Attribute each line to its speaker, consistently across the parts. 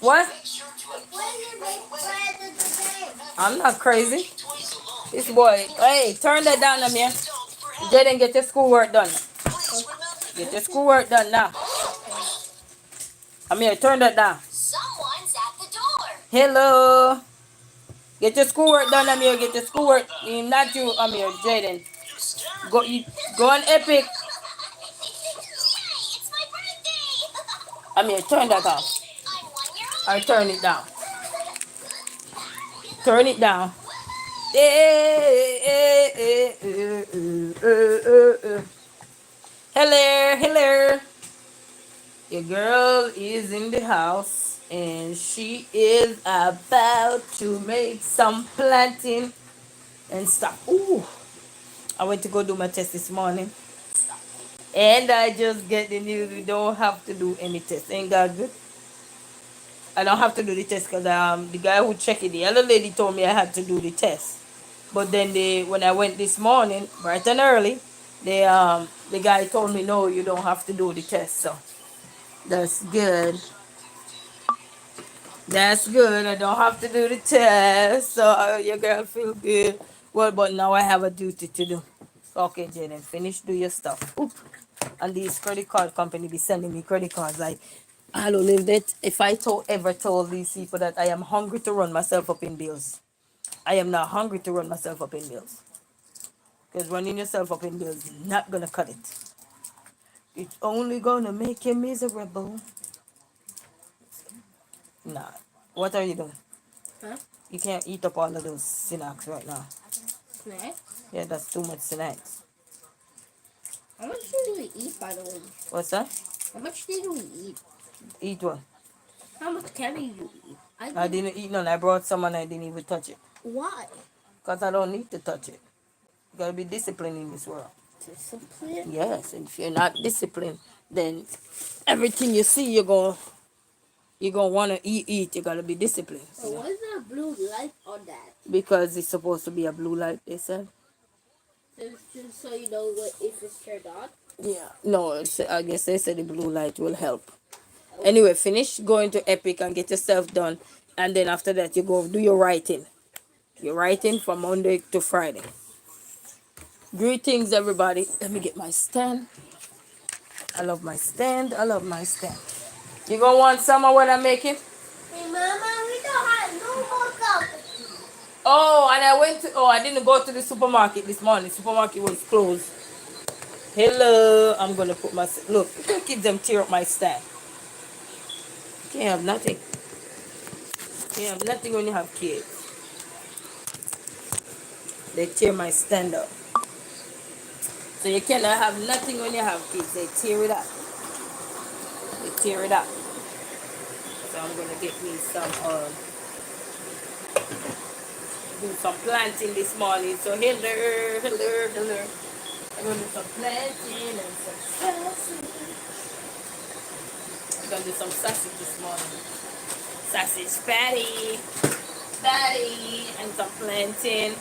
Speaker 1: What? I'm not crazy. This boy, hey, turn that down, Amir. Jaden, get your schoolwork done. Get your schoolwork done now. Amir, turn that down. Hello. Get your schoolwork done, Amir. Get your schoolwork. Not you, Amir. Jaden. Go, go on Epic. Amir, turn that off. Or turn it down. Turn it down. Hello, hello. Your girl is in the house and she is about to make some planting and stuff. Ooh, I went to go do my test this morning and I just get the news we don't have to do any test. Ain't that good? I don't have to do the test because the guy who checked it, the other lady told me I had to do the test. But then when I went this morning, bright and early, the guy told me no, you don't have to do the test. So that's good. That's good. I don't have to do the test. So your girl feel good. Well, but now I have a duty to do. Okay, Jaden, finish do your stuff. Oop. And these credit card company be sending me credit cards like I don't live that. If I ever told these people that I am hungry to run myself up in bills, I am not hungry to run myself up in bills. Because running yourself up in bills is not gonna cut it. It's only gonna make you miserable. Nah. What are you doing? Huh? You can't eat up all of those snacks right now. Snacks? Yeah, that's too much snacks. How much did we eat, by the way? What's that? How much did we eat? Eat what? How much candy did you eat? I didn't eat none. I brought some and I didn't even touch it. Why? Because I don't need to touch it. You gotta be disciplined in this world. Discipline? Yes, and if you're not disciplined, then everything you see, you're gonna wanna eat. You gotta be disciplined. So why is there a blue light on that? Because it's supposed to be a blue light, they said. It's just so you know what if it's turned on? Yeah. No, I guess they said the blue light will help. Anyway, finish going to Epic and get yourself done. And then after that, you go do your writing. Your writing from Monday to Friday. Greetings, everybody. Let me get my stand. I love my stand. I love my stand. You gonna want some of what I'm making? Hey, Mama, we don't have no more coffee. Oh, and I didn't go to the supermarket this morning. Supermarket was closed. Hello. I'm gonna put my, look, the kids them tear up my stand. You can't have nothing. You can't have nothing when you have kids. They tear my stand up. So you cannot have nothing when you have kids. They tear it up. They tear it up. So I'm gonna get me some do some planting this morning. So hello. I'm gonna do some planting and some sausage. I'm gonna do some sausage this morning. Sausage patty, and some planting.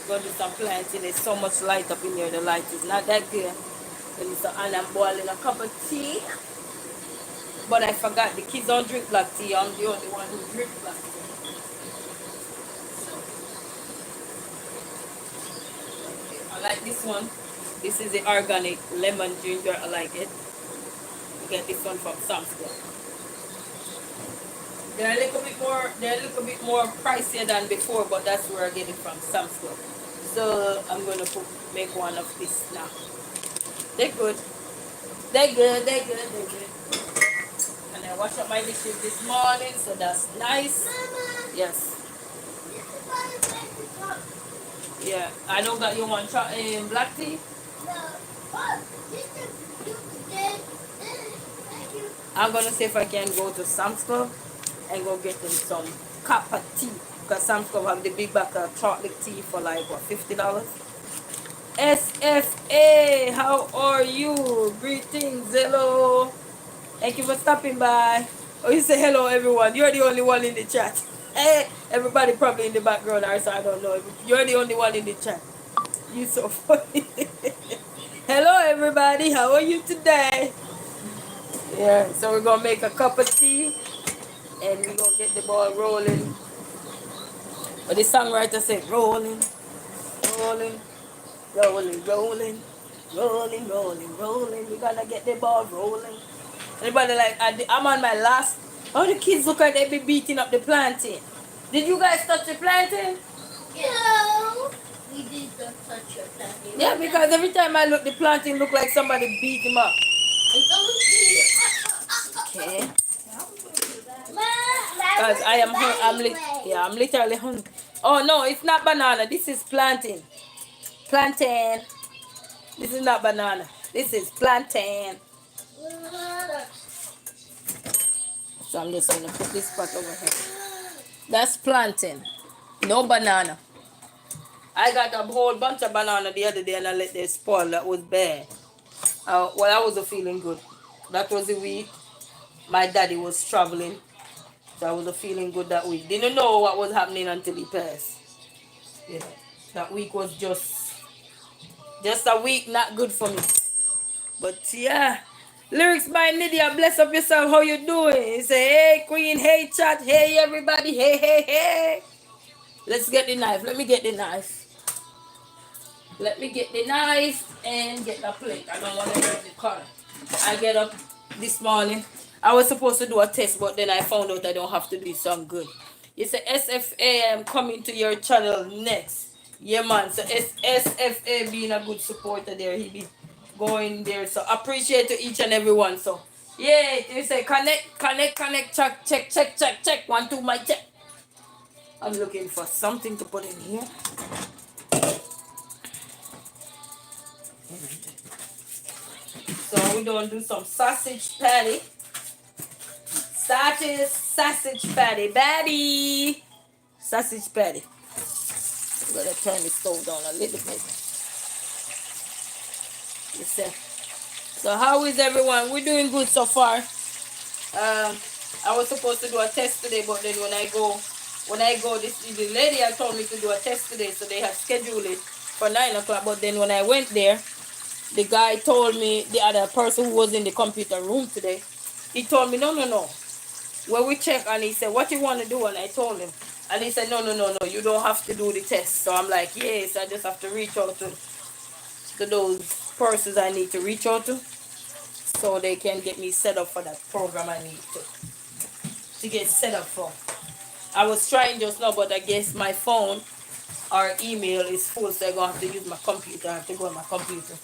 Speaker 1: Gonna do some planting. There's so much light up in here. The light is not that good. And I'm boiling a cup of tea. But I forgot the kids don't drink black tea. I'm the only one who drinks black tea. I like this one. This is the organic lemon ginger. I like it. You get this one from Sam's Club. They're a little bit more. They're a little bit more pricier than before, but that's where I get it from Sam's Club. So I'm gonna make one of this now. They're good. They're good. They're good. They're good. And I washed up my dishes this morning, so that's nice. Mama. Yes. Yeah, I don't got you one black tea. No. I'm gonna see if I can go to Sam's Club and go get them some copper tea. Because Sam's Club have the big bag of chocolate tea for like what, $50? SFA, how are you? Greetings, hello. Thank you for stopping by. Oh, you say hello, everyone. You're the only one in the chat. Hey, everybody probably in the background, or so I don't know. You're the only one in the chat. You so funny. Hello, everybody. How are you today? Yeah, so we're gonna make a cup of tea and we gonna get the ball rolling. But the songwriter said, rolling, rolling, rolling, rolling, rolling, rolling, rolling. We gotta get the ball rolling. Anybody like, I'm on my last. Oh, the kids look like they be beating up the plantain. Did you guys touch the plantain?
Speaker 2: No. We did not touch your plantain.
Speaker 1: Yeah, because every time I look, the plantain look like somebody beat him up. Okay. Because I'm literally hungry. Oh no, it's not banana. This is plantain. Plantain. This is not banana. This is plantain. So I'm just gonna put this pot over here. That's plantain. No banana. I got a whole bunch of banana the other day and I let them spoil. That was bad. Well, I wasn't feeling good. That was the week my daddy was traveling. So I wasn't feeling good that week. Didn't know what was happening until he passed. Yeah. That week was just a week not good for me. But yeah. Lyrics by Nydia, bless up yourself. How you doing? You say, hey Queen, hey chat, hey everybody, hey, hey, hey. Let's get the knife. Let me get the knife. Let me get the knife and get the plate. I don't want to hurt the car. I get up this morning. I was supposed to do a test, but then I found out I don't have to do it, so I'm good. You say SFA, I'm coming to your channel next. Yeah, man. So SFA being a good supporter there. He be going there. So appreciate to each and every one. So, yeah, you say connect, check. 1, 2, my check. I'm looking for something to put in here. So we're going to do some sausage patty. Sausage patty, baby. Sausage patty. I'm going to turn the stove down a little bit. You see. So how is everyone? We're doing good so far. I was supposed to do a test today, but then when I go, the lady had told me to do a test today, so they had scheduled it for 9 o'clock. But then when I went there, the guy told me, the other person who was in the computer room today, he told me, no. Well, we check, and he said, what you want to do? And I told him. And he said, no, you don't have to do the test. So I'm like, yes, I just have to reach out to those persons I need to reach out to, so they can get me set up for that program I need to get set up for. I was trying just now, but I guess my phone or email is full, so I'm going to have to use my computer. I have to go on my computer.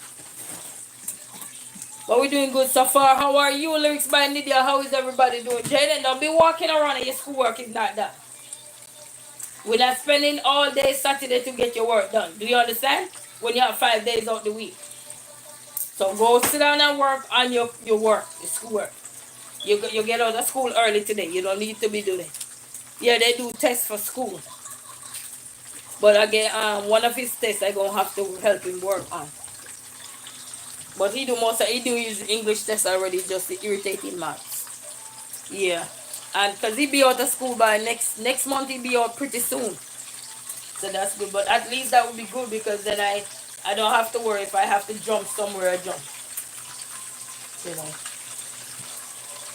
Speaker 1: But we're doing good so far. How are you, Lyrics by Nydia? How is everybody doing? Jaden, don't be walking around and your schoolwork is not done. We're not spending all day Saturday to get your work done. Do you understand? When you have 5 days out the week. So go sit down and work on your work, your schoolwork. You get out of school early today. You don't need to be doing it. Yeah, they do tests for school. But again, one of his tests I'm going to have to help him work on. But he do his English test already, just the irritating maths. Yeah. And because he be out of school by next month, he be out pretty soon. So that's good. But at least that would be good, because then I don't have to worry if I have to jump somewhere, I jump.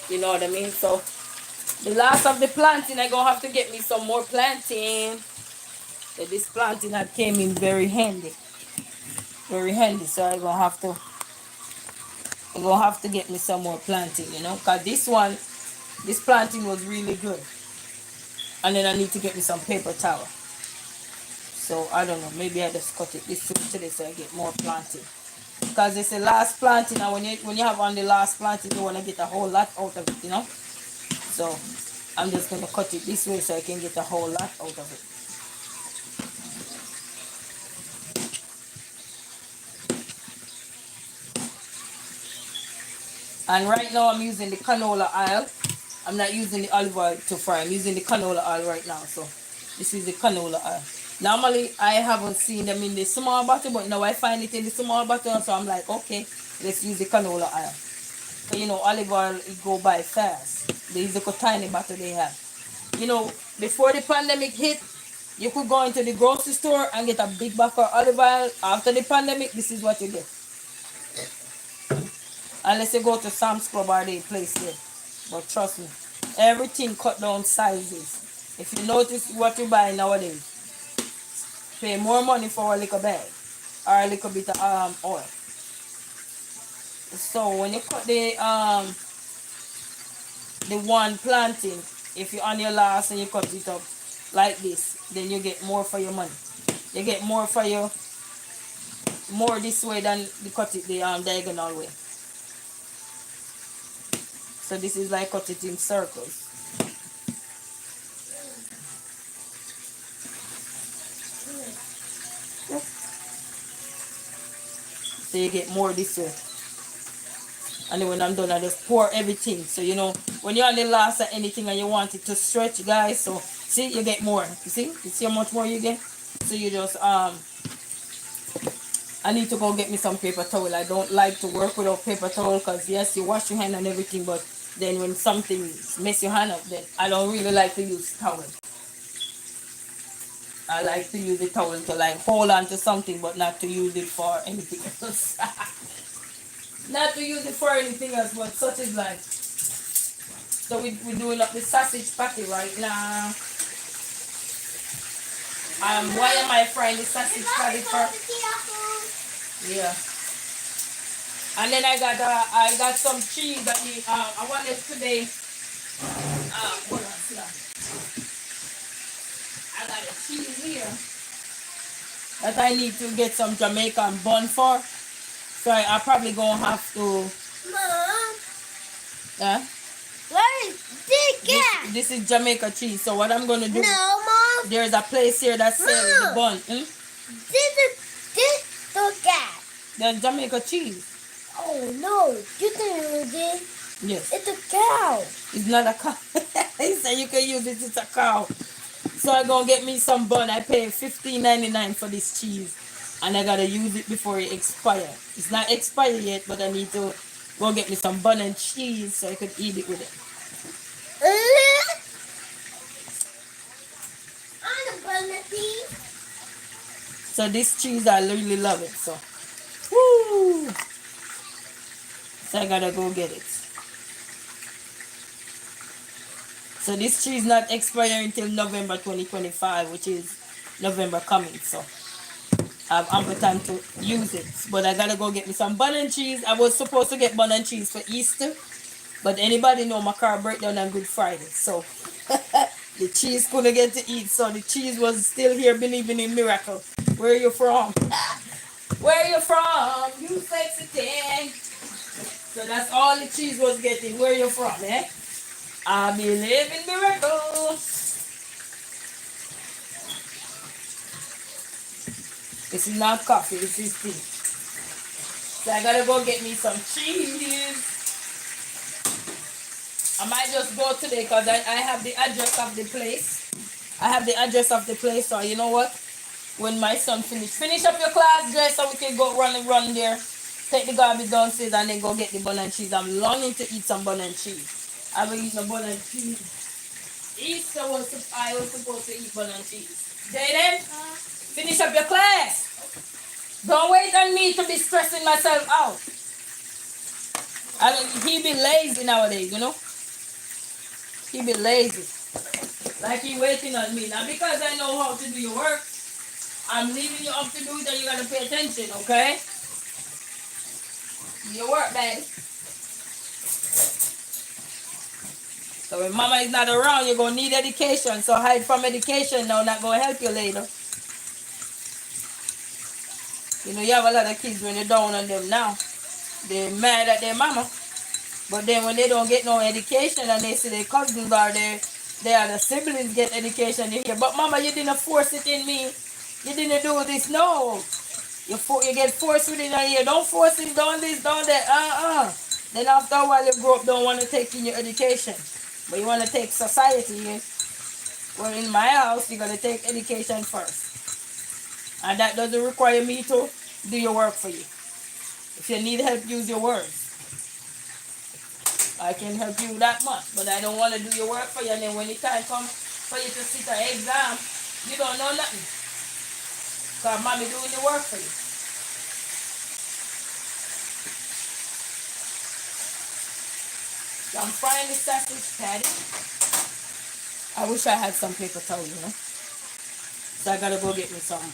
Speaker 1: You know what I mean? So the last of the planting, I gonna have to get me some more planting. So this planting had came in very handy. Very handy. So I'm gonna have to get me some more planting, because this planting was really good. And then I need to get me some paper towel. So I don't know, maybe I just cut it this today so I get more planting. Because it's the last planting, and when you have on the last planting, you want to get a whole lot out of it, So I'm just going to cut it this way so I can get a whole lot out of it. And right now I'm using the canola oil. I'm not using the olive oil to fry. I'm using the canola oil right now. So this is the canola oil. Normally I haven't seen them in the small bottle, but now I find it in the small bottle. So I'm like, okay, let's use the canola oil. So, olive oil, it go by fast. These little tiny bottle they have. Before the pandemic hit, you could go into the grocery store and get a big bottle of olive oil. After the pandemic, this is what you get. Unless you go to Sam's Club or the place there. But trust me, Everything cut down sizes. If you notice what you buy nowadays, pay more money for a little bag or a little bit of oil. So when you cut the one planting, if you're on your last and you cut it up like this, then you get more for your money. You get more for your more this way than you cut it the diagonal way. So this is like cut it in circles. So you get more this way. And then when I'm done, I just pour everything. So you know, when you're on the last of anything and you want it to stretch, guys, so see, you get more. You see how much more you get? So you just I need to go get me some paper towel. I don't like to work without paper towel because yes, you wash your hand and everything, but then when something mess your hand up, then I don't really like to use towel. I like to use the towel to like hold on to something, but not to use it for anything else. Not to use it for anything else, but such is life. So we're doing up the sausage patty right now. Why am I frying the sausage patty first? Yeah. And then I got some cheese that I wanted today. Hold on, sit down. I got a cheese here that I need to get some Jamaican bun for. So I probably gonna have to.
Speaker 2: Mom.
Speaker 1: Yeah.
Speaker 2: Where is the
Speaker 1: This is Jamaica cheese. So what I'm gonna do?
Speaker 2: No, Mom.
Speaker 1: There's a place here that sells the bun.
Speaker 2: This the cat.
Speaker 1: There's Jamaica cheese.
Speaker 2: Oh no! You can use it.
Speaker 1: Yes.
Speaker 2: It's a cow.
Speaker 1: It's not a cow. He said you can use it. It's a cow. So I'm gonna get me some bun. I pay $15.99 for this cheese, and I gotta use it before it expires. It's not expired yet, but I need to go get me some bun and cheese so I could eat it with it.
Speaker 2: I'm a bun and cheese.
Speaker 1: So this cheese, I really love it. So, woo! So I gotta go get it. So this cheese not expiring until November 2025, which is November coming. So I have ample time to use it. But I gotta go get me some bun and cheese. I was supposed to get bun and cheese for Easter, but anybody know my car breakdown on Good Friday. So the cheese couldn't get to eat. So the cheese was still here believing in miracles. Where are you from? Where are you from? You sexy thing. So that's all the cheese was getting. Where are you from, eh? I believe in miracles. This is not coffee, this is tea. So I gotta go get me some cheese. I might just go today because I have the address of the place. I have the address of the place, so you know what? When my son finish up your class, dress so we can go run there. Take the garbage downstairs and then go get the bun and cheese. I'm longing to eat some bun and cheese. I've been eating a bun and cheese. Easter I was supposed to eat bun and cheese. Jaden, finish up your class. Don't wait on me to be stressing myself out. He be lazy nowadays, you know. He be lazy. Like he waiting on me. Now because I know how to do your work, I'm leaving you up to do it and you gotta pay attention, okay? Do your work, baby. So when mama is not around, you're going to need education. So hide from education now, not going to help you later. You know, you have a lot of kids when you're down on them now. They're mad at their mama. But then when they don't get no education and they see their cousins are there, they are the siblings get education, they hear, but mama, you didn't force it in me. You didn't do this. No. You get forced with it in here. Don't force it, don't this, don't that. Then after a while you grow up, don't want to take in your education. But you want to take society here. Well, in my house, you're going to take education first. And that doesn't require me to do your work for you. If you need help, use your words. I can help you that much. But I don't want to do your work for you. And then when the time comes for you to sit an exam, you don't know nothing. Because mommy doing the work for you. I'm frying the sausage patty. I wish I had some paper towel, you know. So I gotta go get me some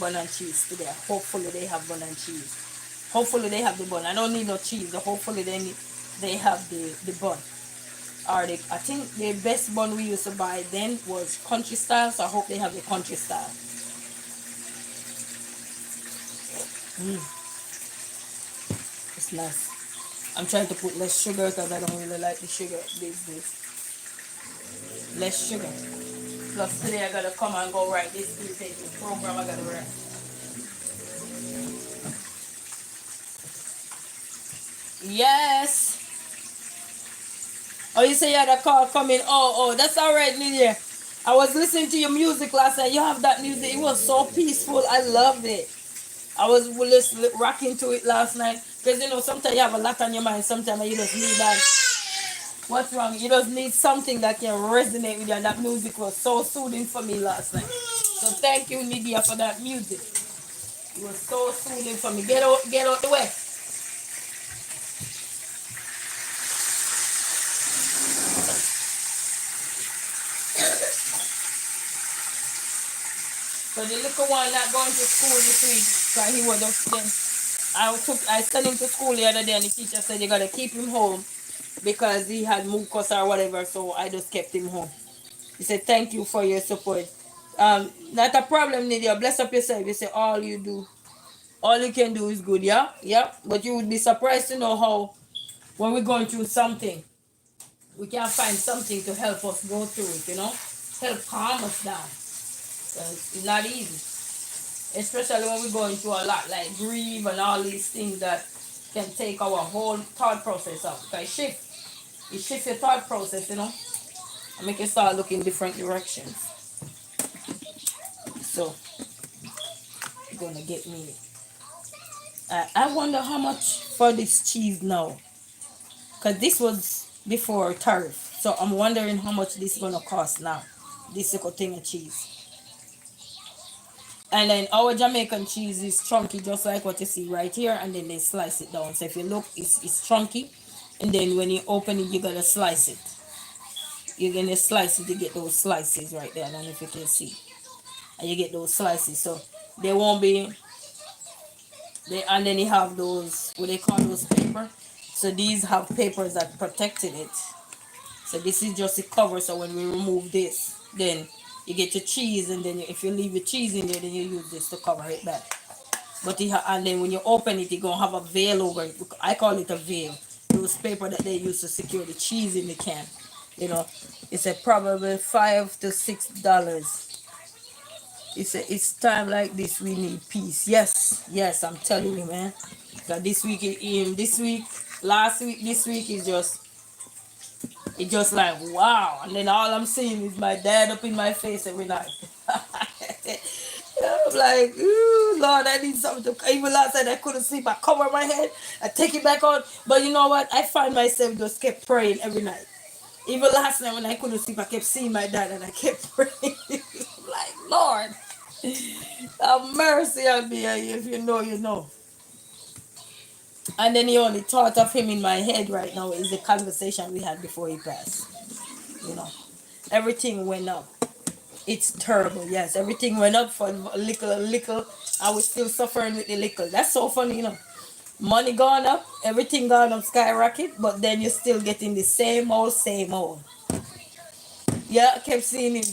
Speaker 1: bun and cheese today. Hopefully they have bun and cheese. Hopefully they have the bun. I don't need no cheese. Hopefully they have the bun. Or I think the best bun we used to buy then was country style. So I hope they have the country style. It's nice. I'm trying to put less sugar because I don't really like the sugar these days. Less sugar. Plus today I gotta come and go write this program I gotta write. Yes. Oh, you say you had a call coming. Oh, that's alright, Lydia. I was listening to your music last night. You have that music. It was so peaceful. I loved it. I was just rocking to it last night. Because, you know, sometimes you have a lot on your mind. Sometimes you just need that. What's wrong? You just need something that can resonate with you. And that music was so soothing for me last night. So thank you, Lydia, for that music. It was so soothing for me. Get out the way. So the little one not going to school this week, so he was just then. I sent him to school the other day, and the teacher said you gotta keep him home because he had mucus or whatever. So I just kept him home. He said thank you for your support. Not a problem, Lydia. Bless up yourself. You say all you can do is good, yeah, yeah. But you would be surprised to know how when we're going through something, we can find something to help us go through it. You know, help calm us down. It's not easy. Especially when we're going through a lot like grief and all these things that can take our whole thought process up. Because it shifts your thought process, you know, and make you start looking different directions. So you're gonna get me. I wonder how much for this cheese now, because this was before tariff. So I'm wondering how much this is gonna cost now. This little thing of cheese. And then our Jamaican cheese is chunky, just like what you see right here, and then they slice it down. So if you look, it's chunky, and then when you open it, you gotta slice it. You're gonna slice it to get those slices right there. I don't know if you can see, and you get those slices. So they won't be. And then you have those what they call those paper. So these have papers that protected it. So this is just a cover. So when we remove this, then you get your cheese, and then if you leave your cheese in there, then you use this to cover it back. But and then when you open it, you're gonna have a veil over it. I call it a veil. Those paper that they use to secure the cheese in the can. You know, it's a probably $5 to $6. It's time like this we need peace. Yes, I'm telling you, man. That this week, last week, this week is just like wow. And then all I'm seeing is my dad up in my face every night. I'm like, ooh, Lord, I need something to. Even last night I couldn't sleep. I cover my head. I take it back on. But you know what? I find myself just kept praying every night. Even last night when I couldn't sleep, I kept seeing my dad and I kept praying. I'm like, Lord, have mercy on me. If you know, you know. And then the only thought of him in my head right now is the conversation we had before he passed. You know, everything went up. It's terrible, yes. Everything went up for a little, and we're still suffering with the little. That's so funny, you know. Money gone up, everything gone up skyrocket, but then you're still getting the same old, same old. Yeah, I kept seeing him.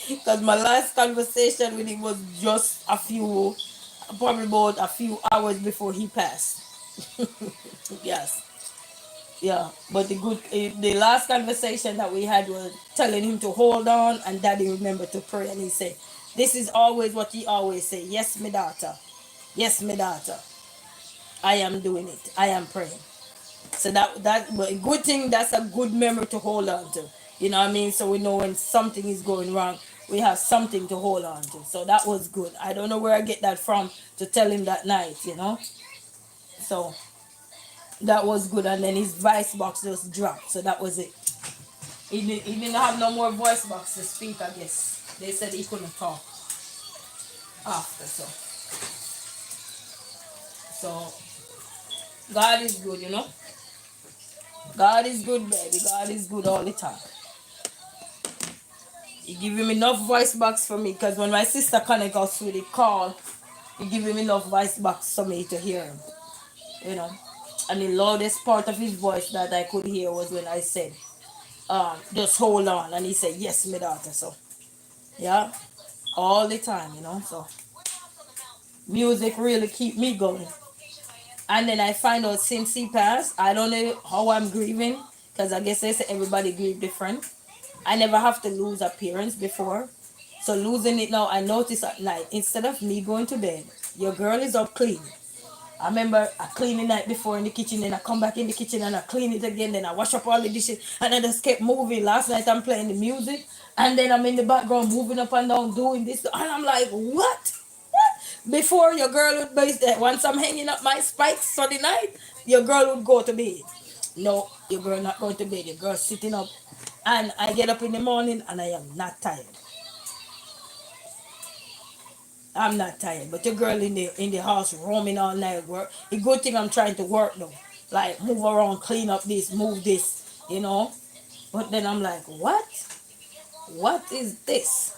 Speaker 1: Because my last conversation with him was just probably about a few hours before he passed. Yes. Yeah, but the last conversation that we had was telling him to hold on, and Daddy remembered to pray, and he said, "This is always what he always say. Yes, my daughter. Yes, my daughter. I am doing it. I am praying." So but a good thing. That's a good memory to hold on to. You know what I mean? So we know when something is going wrong, we have something to hold on to. So that was good. I don't know where I get that from to tell him that night. You know, so. That was good, and then his voice box just dropped, so that was it. He didn't have no more voice box to speak, I guess. They said he couldn't talk after, so God is good, you know. God is good, baby. God is good all the time. He give him enough voice box for me because when my sister connect us with the call, he give him enough voice box for me to hear him. You know. And the loudest part of his voice that I could hear was when I said, just hold on. And he said, yes, my daughter. So, yeah, all the time, you know. So, music really keep me going. And then I find out since he passed, I don't know how I'm grieving because I guess they say everybody grieve different. I never have to lose appearance before. So losing it now, I notice at night, instead of me going to bed, your girl is up clean. I remember I clean the night before in the kitchen, then I come back in the kitchen and I clean it again, then I wash up all the dishes, and I just kept moving. Last night I'm playing the music, and then I'm in the background moving up and down doing this, and I'm like, what? Before your girl would be there, once I'm hanging up my spikes for the night, your girl would go to bed. No, your girl not going to bed. Your girl sitting up, and I get up in the morning and I am not tired. I'm not tired, but your girl in the house roaming all night work. The good thing I'm trying to work though, like move around, clean up this, move this, you know. But then I'm like, what? What is this?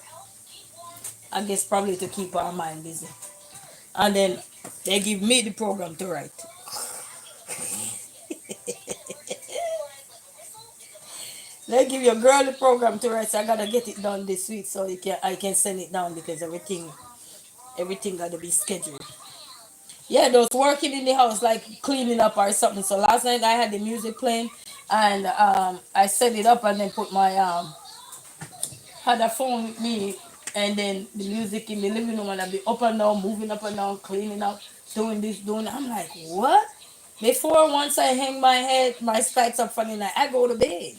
Speaker 1: I guess probably to keep our mind busy. And then they give me the program to write. They give your girl the program to write, so I gotta get it done this week so I can send it down because everything gotta be scheduled. Yeah, those working in the house like cleaning up or something. So last night I had the music playing and I set it up and then put my had a phone with me and then the music in the living room and I'd be up and down, moving up and down, cleaning up, doing this, doing that. I'm like, what? Before once I hang my spikes up for the night, I go to bed.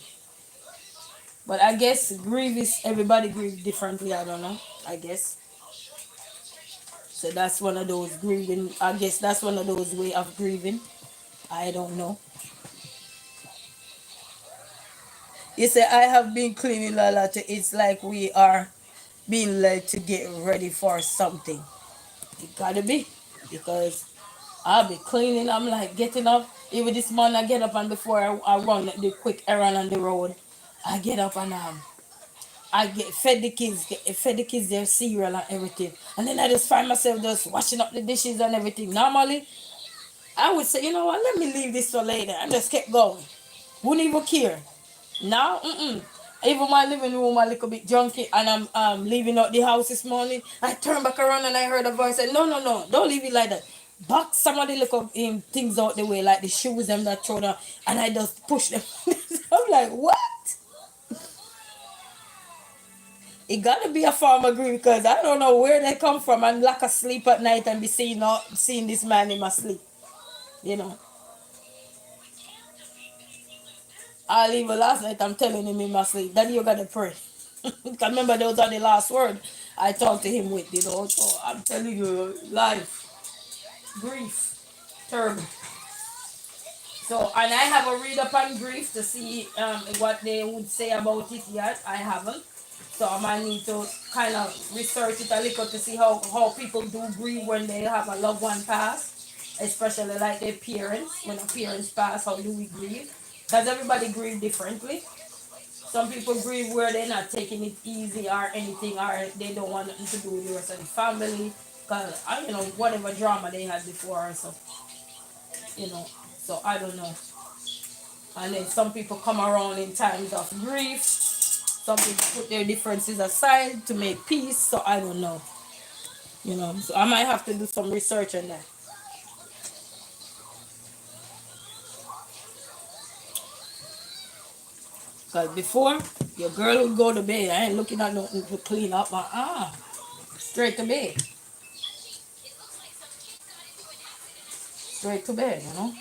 Speaker 1: But I guess grief is everybody grieve differently, I don't know. I guess. So that's one of those grieving. I guess that's one of those way of grieving. I don't know. You say I have been cleaning a lot. It's like we are being led to get ready for something. It gotta be because I'll be cleaning. I'm like getting up. Even this morning I get up and before I run the quick errand on the road, I get up and I get fed the kids their cereal and everything, and then I just find myself just washing up the dishes and everything. Normally I would say, you know what, let me leave this for later, and just kept going. Wouldn't even care. Now, even my living room a little bit junky, and I'm leaving out the house this morning. I turned back around and I heard a voice say, no, don't leave it like that. Box some of the little things out the way, like the shoes them that throw down, and I just push them. I'm like, what? It gotta be a form of grief because I don't know where they come from and lack of sleep at night and be seeing this man in my sleep. You know. I even last night I'm telling him in my sleep, Daddy, you gotta pray. Because remember those are the last word I talked to him with, you know. So I'm telling you, life, grief, terrible. So and I have a read up on grief to see what they would say about it yet. I haven't. So I might need to kind of research it a little to see how people do grieve when they have a loved one pass, especially like their parents. When a parents pass, how do we grieve? Because everybody grieve differently. Some people grieve where they're not taking it easy or anything, or they don't want nothing to do with the rest of the family. Because, you know, whatever drama they had before or so, you know. So I don't know. And then some people come around in times of grief. Some people put their differences aside to make peace. So I don't know. You know, so I might have to do some research on that. Because before, your girl would go to bed. I ain't looking at nothing to clean up. Straight to bed. Straight to bed, you know.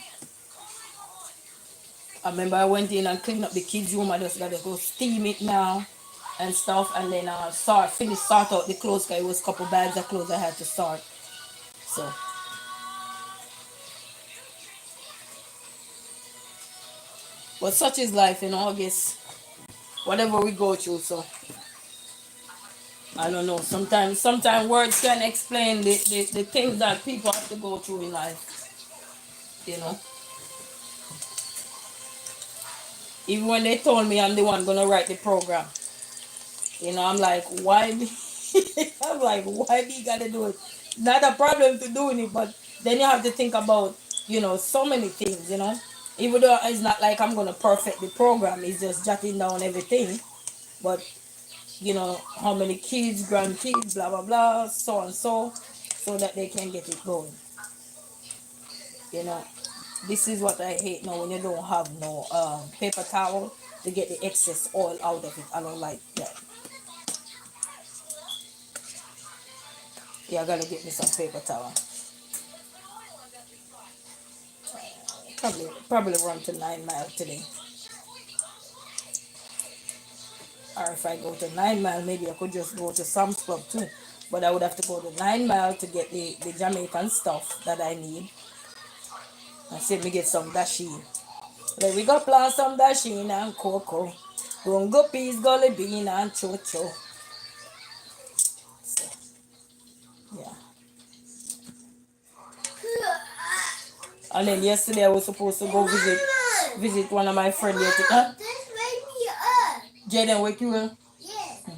Speaker 1: I remember I went in and cleaned up the kids' room. I just got to go steam it now and stuff. And then sort out the clothes because it was a couple bags of clothes I had to sort. So, but such is life, you know, I guess. Whatever we go through, so. I don't know. Sometimes words can explain the things that people have to go through in life. You know. Even when they told me I'm the one gonna write the program, I'm like, why me? I'm like, why me gotta do it? Not a problem to doing it, but then you have to think about, so many things. Even though it's not like I'm gonna perfect the program, it's just jotting down everything. But how many kids, grandkids, blah blah blah, so and so that they can get it going. You know, this is what I hate now when you don't have no paper towel to get the excess oil out of it. I don't like that. Yeah, I gotta get me some paper towel. Probably run to 9 Mile today. Or if I go to 9 Mile, maybe I could just go to Sam's Club too. But I would have to go to 9 Mile to get the Jamaican stuff that I need. And see if me get some dasheen. Let we go plant some dasheen and cocoa. Go peas, gully bean and chocho. So, yeah. And then yesterday I was supposed to go visit one of my friends here. Huh? Jaden, wake you up? Yeah.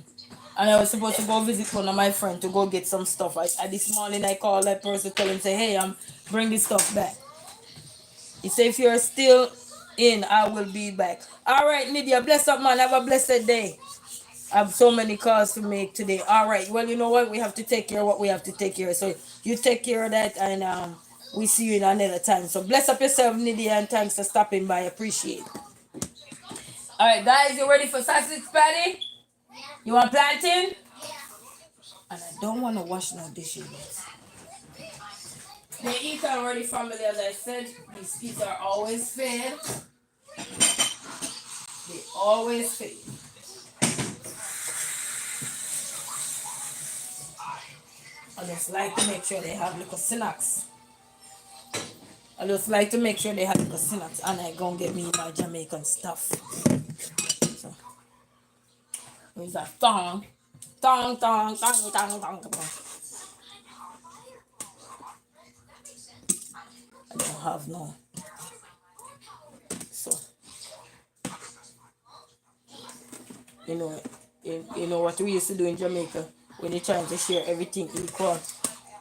Speaker 1: And I was supposed to go visit one of my friends to go get some stuff. This morning I called that person, tell him, say, hey, bring this stuff back. He said, if you're still in, I will be back. All right, Lydia, bless up, man. Have a blessed day. I have so many calls to make today. All right. Well, you know what? We have to take care of what we have to take care of. So you take care of that, and we see you in another time. So bless up yourself, Lydia, and thanks for stopping by. Appreciate it. All right, guys, you ready for sausage patty? Yeah. You want plantain? Yeah. And I don't want to wash no dishes. They eat already, family, as I said. These kids are always fed. They always fed. I just like to make sure they have little snacks. And I go and get me my Jamaican stuff. So, there's a tong. Tong, tong, tong, tong, tong, tong. I don't have no. So, you know what we used to do in Jamaica when you're trying to share everything equal,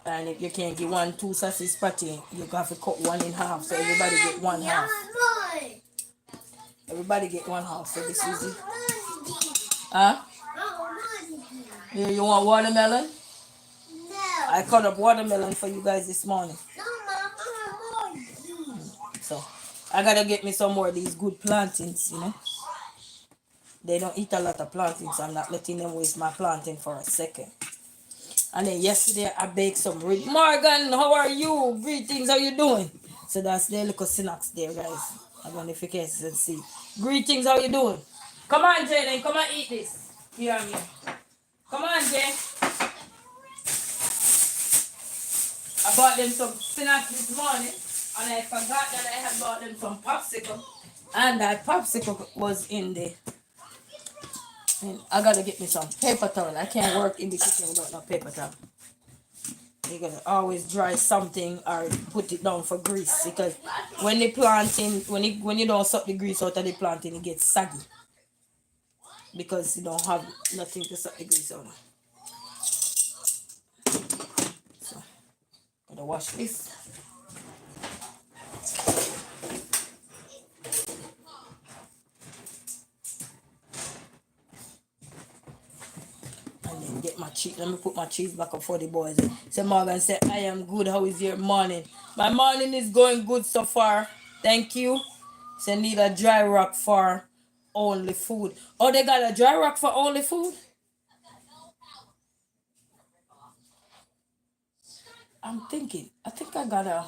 Speaker 1: and if you can't get 2 sausage patty, you have to cut one in half, so everybody get one half. Everybody get one half. So this is it. Huh? You want watermelon? No. I cut up watermelon for you guys this morning. No, Mama. So I gotta get me some more of these good plantains, They don't eat a lot of plantains, so I'm not letting them waste my plantain for a second. And then yesterday I baked some Morgan, how are you? Greetings, how you doing? So that's their little snacks there, guys. I don't know if you can see. Greetings, how you doing? Come on, Jaden, come and eat this. Here I'm here. Come on, Jay. I bought them some snacks this morning, and I forgot that I had bought them some popsicle. And that popsicle was in there. And I gotta get me some paper towel. I can't work in the kitchen without no paper towel. You gotta always dry something or put it down for grease, because when the planting, when you don't suck the grease out of the planting, it gets saggy because you don't have nothing to suck the grease out of. So gotta wash this. Get my cheese. Let me put my cheese back up for the boys. So Morgan said, I am good. How is your morning? My morning is going good so far. Thank you. So need a dry rack for only food. Oh, they got a dry rack for only food? I'm thinking. I think I got a,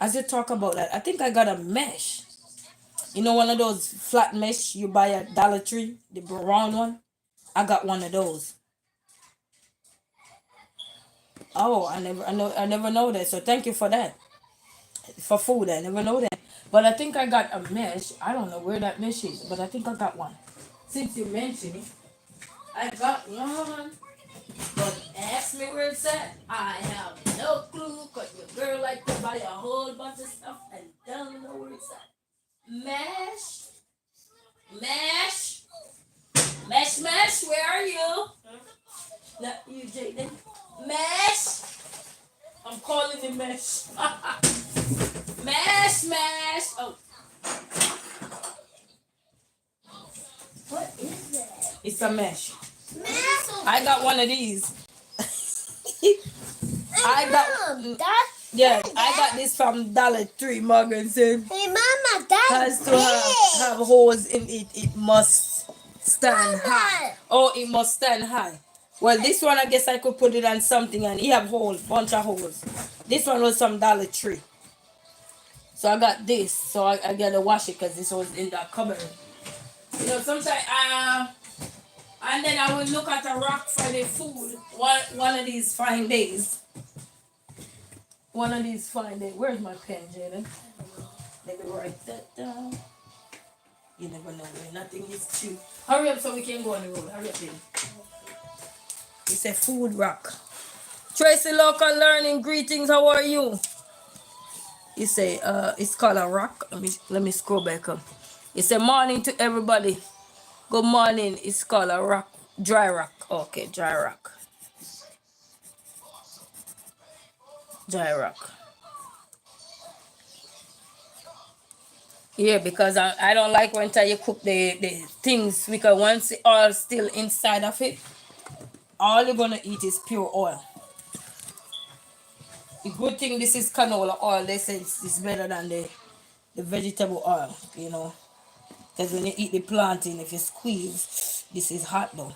Speaker 1: as you talk about that, I think I got a mesh. You know, one of those flat mesh you buy at Dollar Tree, the brown one? I got one of those. Oh, I never know that. So thank you for that. For food, I never know that. But I think I got a mesh. I don't know where that mesh is, but I think I got one. Since you mentioned it, I got one. But ask me where it's at. I have no clue, because your girl like to buy a whole bunch of stuff and don't know where it's at. Mesh. Mesh. Mesh, Mesh, where are you? Not you, Jaden. Mesh. I'm calling him Mesh. Mesh, Mesh. Oh,
Speaker 2: What is that?
Speaker 1: it's a mesh.
Speaker 2: Mesh.
Speaker 1: I got one of these. I got.
Speaker 2: That.
Speaker 1: Yeah, I got this from Dollar Tree, Morganson.
Speaker 2: Hey, Mama, that
Speaker 1: Has to have holes in it. It must stand high. Oh, it must stand high. Well, this one I guess I could put it on something and it have holes, bunch of holes. This one was from Dollar Tree. So I got this. So I gotta wash it because this was in that cupboard. You know, sometimes and then I will look at a rock for the food one of these fine days. One of these fine days. Where's my pen, Jaden? Let me write that down. You never know where nothing is cheap. Hurry up so we can go on the road. Hurry up, baby. It's a food rock. Tracy Local Learning, greetings. How are you? It's it's called a rock. Let me scroll back up. It's a morning to everybody. Good morning. It's called a rock. Dry rock. Okay, dry rock. Dry rock. Yeah, because I don't like when you cook the things because once the oil still inside of it, all you're gonna eat is pure oil. The good thing this is canola oil. They say it's better than the vegetable oil, you know. Because when you eat the plantain, if you squeeze, this is hot though.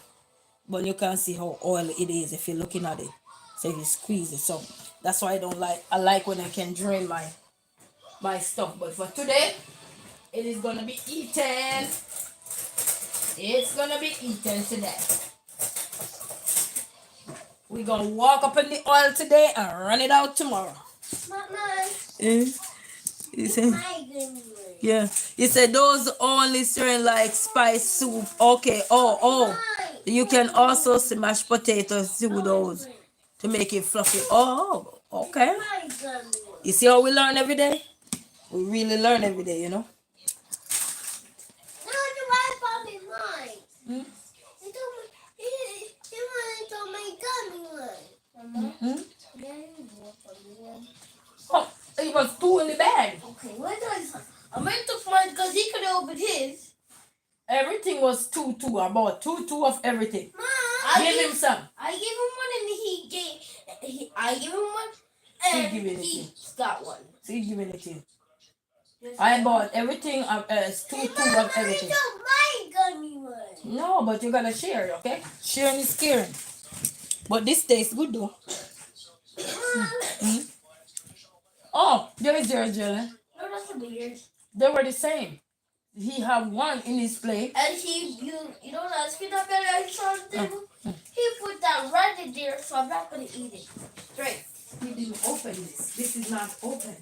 Speaker 1: But you can see how oily it is if you're looking at it. So if you squeeze it. So that's why I like when I can drain my stuff. But for today, it is gonna be eaten. It's gonna be eaten today. We're gonna walk up in the oil today and run it out tomorrow.
Speaker 2: Mama.
Speaker 1: You said, yeah. You said those only stirring like spice soup. Okay. Oh. You can also smash potatoes through those to make it fluffy. Oh, okay. You see how we learn every day? We really learn every day, you know?
Speaker 2: No, the wife bought me mine. He wanted to make gummy one.
Speaker 1: Oh, it was two in the bag.
Speaker 2: Okay, what does I meant to find because he could open his.
Speaker 1: Everything was two. I bought two of everything.
Speaker 2: Mom,
Speaker 1: Give him some.
Speaker 2: I gave him one and I gave him one and he got one.
Speaker 1: So he's giving it to you. I bought everything of two of everything.
Speaker 2: I don't mind gummy one.
Speaker 1: No, but you gotta share, okay? Sharing is caring. But this tastes good though. Oh, there is yours, Jelly.
Speaker 2: No, that's the beers.
Speaker 1: They were the same. He had one in his plate.
Speaker 2: And you know that's peanut butter and something. He put that right in there, so I'm not gonna eat it. Straight.
Speaker 1: He didn't open this. This is not open.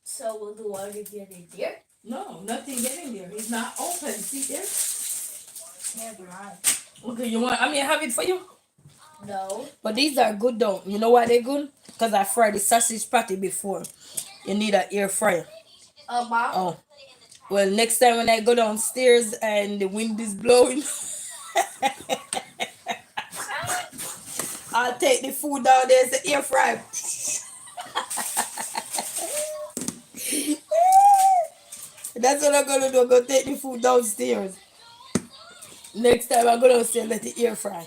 Speaker 2: So will the water get in there?
Speaker 1: No, nothing getting there. It's not open. See there?
Speaker 2: Never mind.
Speaker 1: Okay, you want? I have it for you.
Speaker 2: No.
Speaker 1: But these are good though. You know why they're good? Because I fried the sausage patty before. You need an air fryer.
Speaker 2: Mom?
Speaker 1: Oh. Well, next time when I go downstairs and the wind is blowing, I'll take the food down there to air fry. That's what I'm gonna do. I'm gonna take the food downstairs. Next time I go downstairs and let the air fry.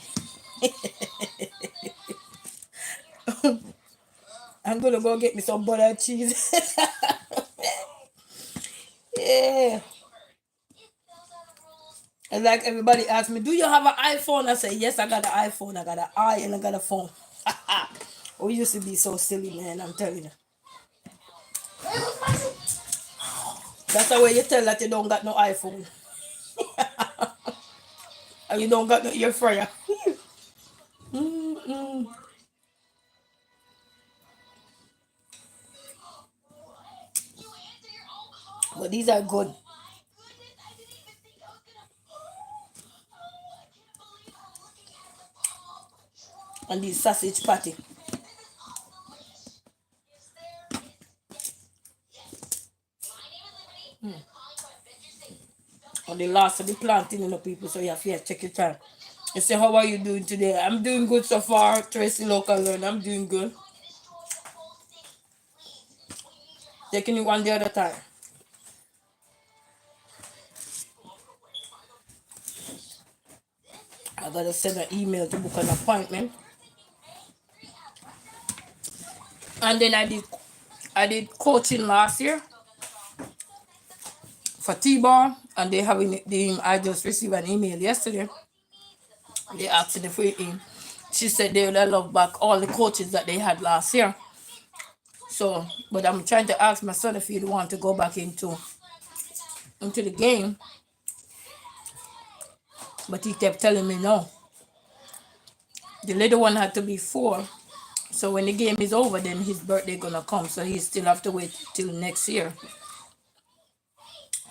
Speaker 1: I'm gonna go get me some butter and cheese. Yeah. And like everybody asked me, do you have an iPhone? I say, yes, I got an iPhone. I got an eye and I got a phone. We used to be so silly, man. I'm telling you. That's the way you tell that you don't got no iPhone. And you don't got no air fryer. But these are good. And these sausage patty. And the last of the planting, people, so you have to check your time. You say, how are you doing today? I'm doing good so far. Tracy Local Learn, I'm doing good. Taking you one day at a time. I gotta send an email to book an appointment. And then I did coaching last year for T-Bar, and they having I just received an email yesterday. They asking if we in. She said they would love back all the coaches that they had last year. So, but I'm trying to ask my son if he'd want to go back into the game. But he kept telling me no. The little one had to be 4. So when the game is over, then his birthday gonna come. So he still have to wait till next year.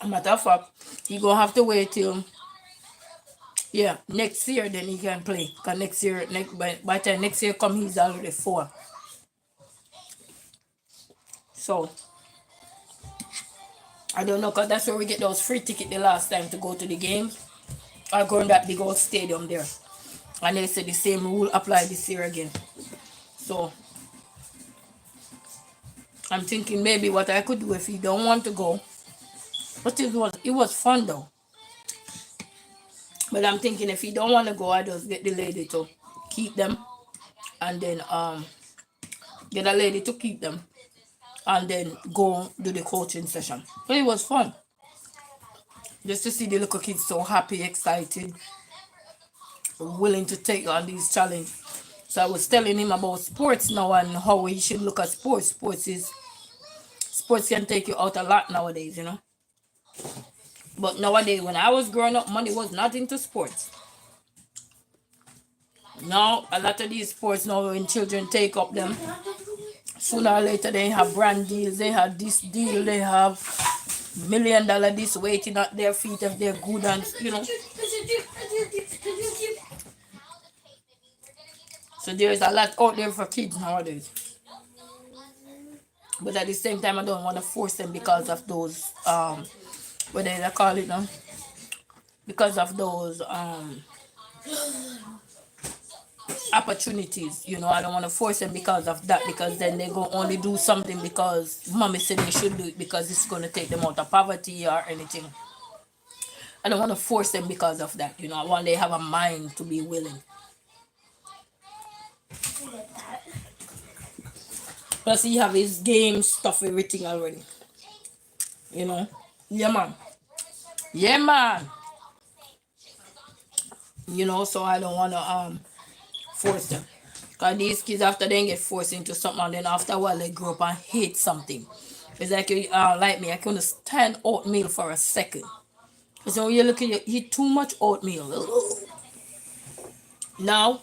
Speaker 1: As a matter of fact, he gonna have to wait till next year, then he can play. Cause next year, by the time next year come, he's already 4. So I don't know, cause that's where we get those free tickets the last time to go to the game. I go in that big old stadium there, and they said the same rule apply this year again. So I'm thinking maybe what I could do if he don't want to go. But it was fun though. But I'm thinking if he don't want to go, I just get the lady to keep them, and then get a lady to keep them, and then go do the coaching session. But it was fun. Just to see the little kids so happy, excited, willing to take on these challenges. So I was telling him about sports now and how he should look at sports. Sports can take you out a lot nowadays, But nowadays, when I was growing up, money was not into sports. Now, a lot of these sports now, when children take up them, sooner or later they have brand deals, they have this deal, they have $1 million this waiting at their feet if they're good, and So there's a lot out there for kids nowadays. But at the same time, I don't want to force them because of those what do they call it now? Because of those opportunities, I don't want to force them because of that, because then they go only do something because mommy said they should do it because it's going to take them out of poverty or anything. I don't want to force them because of that, I want they have a mind to be willing. Plus he have his game stuff, everything already. Yeah man. Yeah man. So I don't want to force them. Because these kids, after they get forced into something, and then after a while they grow up and hate something. It's like like me, I couldn't stand oatmeal for a second. So when you look at you eat too much oatmeal. Now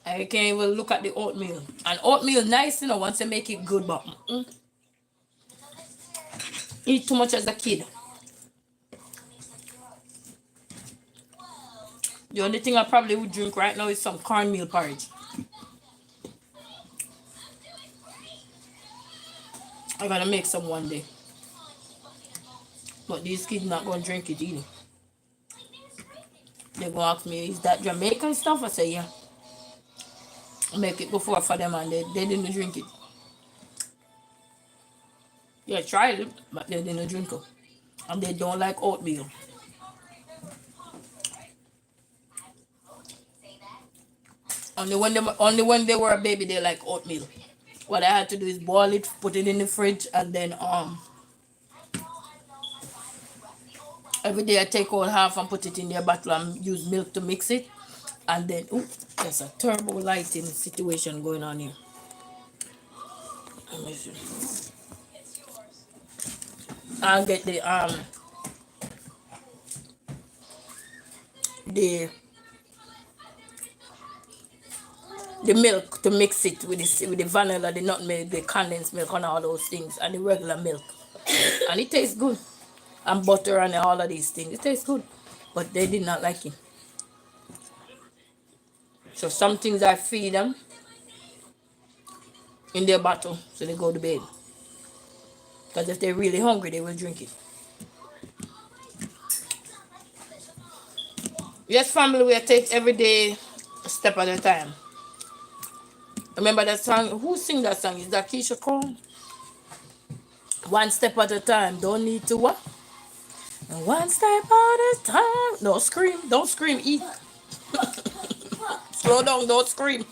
Speaker 1: I can't even look at the oatmeal. And oatmeal nice, once you make it good, but eat too much as a kid. The only thing I probably would drink right now is some cornmeal porridge. I gotta make some one day. But these kids not gonna drink it either. They're gonna ask me, is that Jamaican stuff? I say, yeah. I make it before for them and they didn't drink it. Yeah, tried it, but they didn't drink it. And they don't like oatmeal. Only when they were a baby they like oatmeal. What I had to do is boil it, put it in the fridge, and then every day I take out half and put it in their bottle and use milk to mix it. And then there's a turbo lighting situation going on here. Let me see. I'll get the milk to mix it with the vanilla, the nutmeg, the condensed milk, and all those things, and the regular milk, and it tastes good, and butter and all of these things. It tastes good, but they did not like it. So some things I feed them in their bottle, so they go to bed. Because if they're really hungry, they will drink it. Yes, family, we take every day a step at a time. Remember that song? Who sing that song? Is that Keisha Cole? One step at a time. Don't need to what? And one step at a time. No, scream. Don't scream. Eat. Slow down. Don't scream.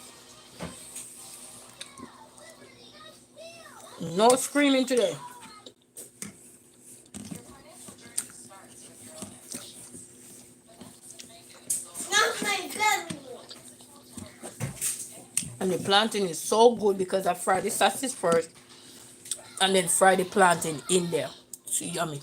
Speaker 1: No screaming today. And the planting is so good because I fry the sausage first and then fry the plantain in there. It's yummy.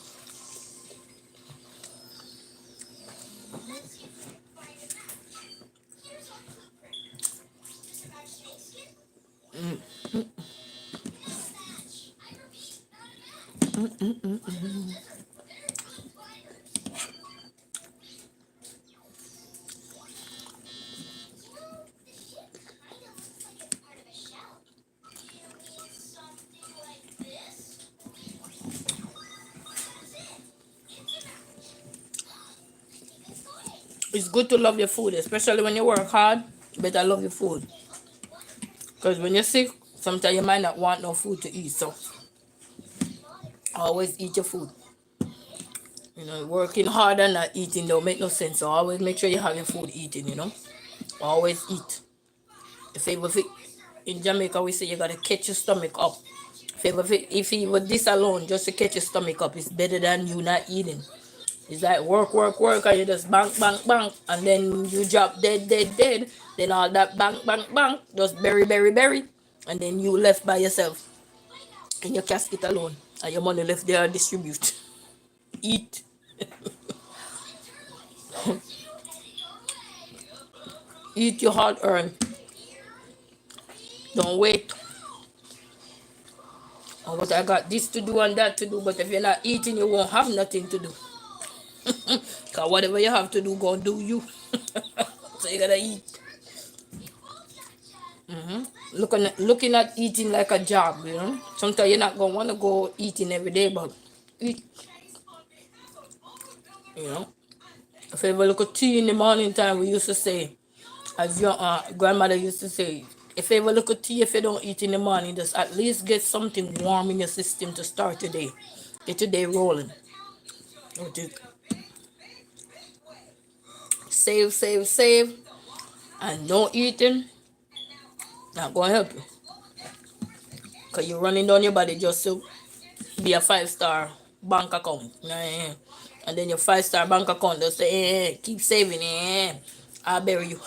Speaker 1: It's good to love your food, especially when you work hard. You better love your food. Because when you're sick, sometimes you might not want no food to eat. So always eat your food. You know, working hard and not eating don't make no sense. So always make sure you have your food eating, you know. Always eat. If in Jamaica we say you gotta catch your stomach up. If you were this alone, just to catch your stomach up, it's better than you not eating. It's like work, work, work, and you just bank, bank, bank, and then you drop dead, dead, dead. Then all that bank, bank, bank, just bury, bury, bury, and then you left by yourself in your casket alone, and your money left there to distribute. Eat. Eat your hard earned. Don't wait. Oh, but I got this to do and that to do, but if you're not eating, you won't have nothing to do. Because whatever you have to do, go do you. So you gotta eat. Looking at eating like a job, you know. Sometimes you're not gonna want to go eating every day, but eat. You know. If you ever look at tea in the morning time, we used to say, as your grandmother used to say, if you ever look at tea, if you don't eat in the morning, just at least get something warm in your system to start your day. Get your day rolling. Save, save, save, and no eating, not gonna help you. Because you're running down your body just to be a 5-star bank account. And then your 5-star bank account just say, keep saving, I'll bury you.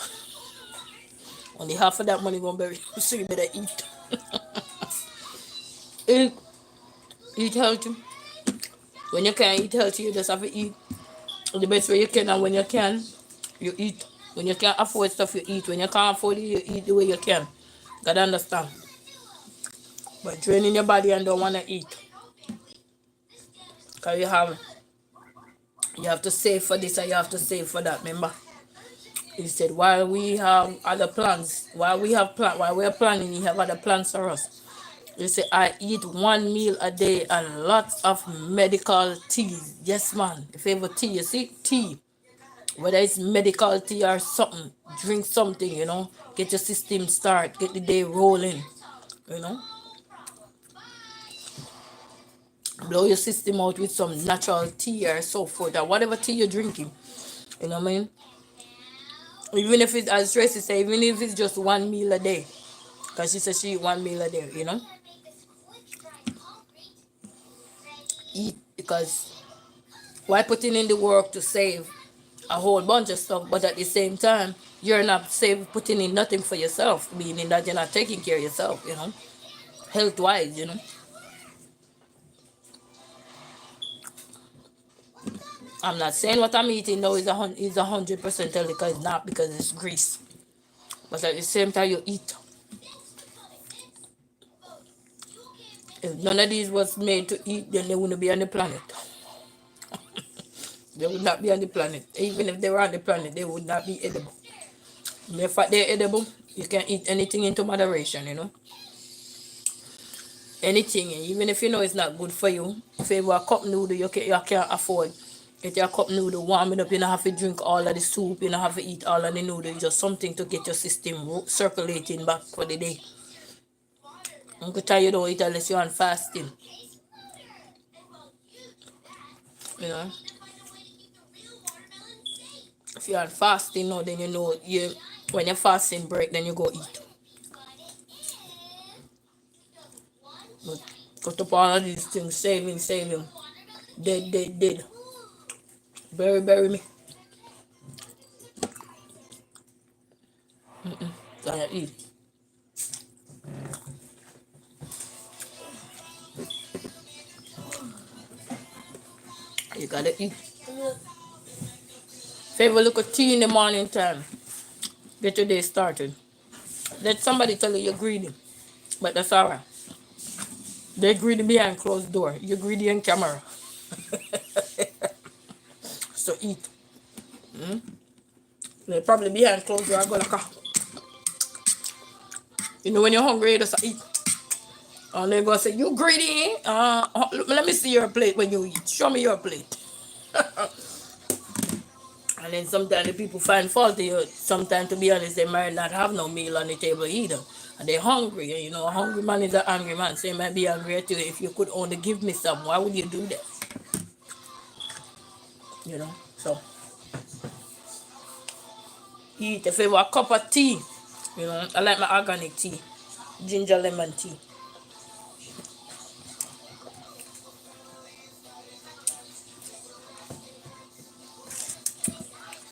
Speaker 1: Only half of that money gonna bury you, so you better eat. Eat healthy. When you can't eat healthy, you just have to eat the best way you can, and when you can, you eat. When you can't afford stuff, you eat. When you can't afford it, you eat the way you can. Gotta understand. But draining your body and don't wanna eat. Because you have to save for this and you have to save for that, remember? He said, while we have other plans, while we're planning, you have other plans for us. You say, I eat 1 meal a day and lots of medical teas. Yes, man. The favorite tea, you see, tea. Whether it's medical tea or something, drink something, you know. Get your system start, get the day rolling, you know. Blow your system out with some natural tea or so forth, or whatever tea you're drinking. You know what I mean? Even if it's, as Tracy say, even if it's just 1 meal a day. Because she said she eat 1 meal a day, you know? Eat, because why putting in the work to save a whole bunch of stuff, but at the same time, you're not putting in nothing for yourself, meaning that you're not taking care of yourself, you know? Health-wise, you know? I'm not saying what I'm eating now is 100% healthy, because it's not, because it's grease. But at the same time, you eat. If none of these was made to eat, then they wouldn't be on the planet. They would not be on the planet. Even if they were on the planet, they would not be edible. If they're edible, you can eat anything into moderation, you know. anything, even if you know it's not good for you. If you have a cup noodle you can't afford, get your cup noodle, warm it up. You don't have to drink all of the soup, you don't have to eat all of the noodle. It's just something to get your system circulating back for the day. I'm gonna tell you don't eat unless you're on fasting. You know, if you're on fasting now, then you know you when your fasting break, then you go eat. But cut up all of these things, saving. Dead. Bury me. Gonna eat. You gotta eat. Favorite look at tea in the morning time. Get your day started. Let somebody tell you you're greedy. But that's alright. They're greedy behind closed door. You're greedy on camera. So eat. They're probably behind closed door. I go like you know when you're hungry, you just eat. And they're gonna say, you greedy? Let me see your plate when you eat. Show me your plate. And then sometimes the people find fault in you. Sometimes, to be honest, they might not have no meal on the table either. And they're hungry. And you know, a hungry man is an angry man. So you might be angry at you. If you could only give me some, why would you do that? You know, so eat. If you want a cup of tea, you know, I like my organic tea. Ginger lemon tea.